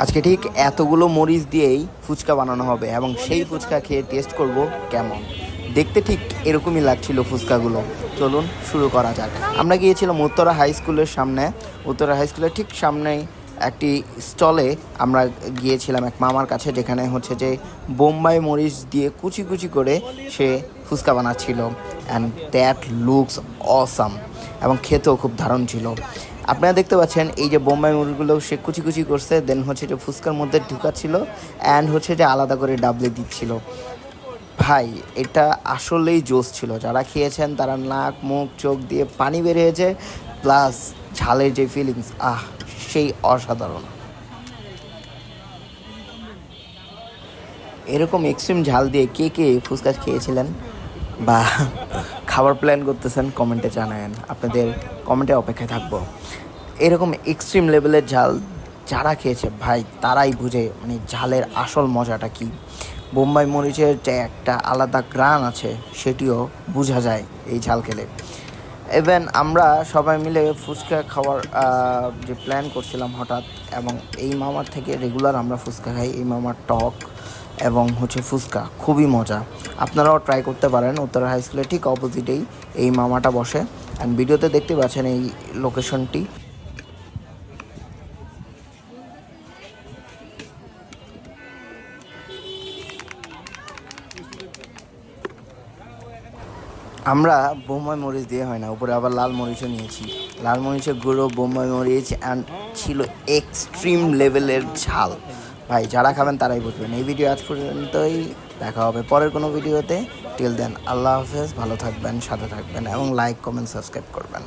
আজকে ঠিক এতগুলো মরিচ দিয়েই ফুচকা বানানো হবে এবং সেই ফুচকা খেয়ে টেস্ট করব কেমন। দেখতে ঠিক এরকমই লাগছিল ফুচকাগুলো। চলুন শুরু করা যাক। আমরা গিয়েছিলাম উত্তরা হাই স্কুলের সামনে। উত্তরা হাই স্কুলের ঠিক সামনেই একটি স্টলে আমরা গিয়েছিলাম এক মামার কাছে, যেখানে হচ্ছে যে বোম্বাই মরিচ দিয়ে কুচি কুচি করে সে ফুচকা বানাচ্ছিল। অ্যান্ড দ্যাট লুকস অসাম, এবং খেতেও খুব দারুণ ছিল। আপনারা দেখতে পাচ্ছেন এই যে বোম্বাই মরিচগুলো সে কুচি কুচি করছে, দেন হচ্ছে যে ফুচকার মধ্যে ঢুকাচ্ছিল অ্যান্ড হচ্ছে যে আলাদা করে ডাবলে দিচ্ছিল। ভাই, এটা আসলেই জোস ছিল। যারা খেয়েছেন তারা নাক মুখ চোখ দিয়ে পানি বের হয়েছে, প্লাস ঝালের যে ফিলিংস, সেই অসাধারণ। এরকম এক্সট্রিম ঝাল দিয়ে কে কে ফুচকা খেয়েছিলেন বা খাবার প্ল্যান করতেছেন কমেন্টে জানায়েন। আপনাদের কমেন্টে অপেক্ষায় থাকবো। এরকম এক্সট্রিম লেভেলের ঝাল যারা খেয়েছে ভাই, তারাই বুঝে মানে ঝালের আসল মজাটা কী। বোম্বাই মরিচের যে একটা আলাদা গ্রান আছে সেটিও বোঝা যায় এই ঝাল খেলে। ইভেন আমরা সবাই মিলে ফুচকা খাওয়ার যে প্ল্যান করছিলাম হঠাৎ, এবং এই মামার থেকে রেগুলার আমরা ফুচকা খাই। এই মামার টক এবং হচ্ছে ফুচকা খুবই মজা। আপনারাও ট্রাই করতে পারেন। উত্তরা হাই স্কুলের ঠিক অপোজিটেই এই মামাটা বসে। অ্যান্ড ভিডিওতে দেখতে পাচ্ছেন এই লোকেশনটি। আমরা বোম্বাই মরিচ দিয়ে হয় না, উপরে আবার লাল মরিচও নিয়েছি। লাল মরিচের গুঁড়ো, বোম্বাই মরিচ, অ্যান্ড ছিল এক্সট্রিম লেভেলের ঝাল। ভাই, যারা খাবেন তারাই বুঝবেন। এই ভিডিও আজ পর্যন্তই। দেখা হবে পরের কোনো ভিডিওতে। টিল দেন, আল্লাহ হাফেজ। ভালো থাকবেন, সাথে থাকবেন এবং লাইক কমেন্ট সাবস্ক্রাইব করবেন।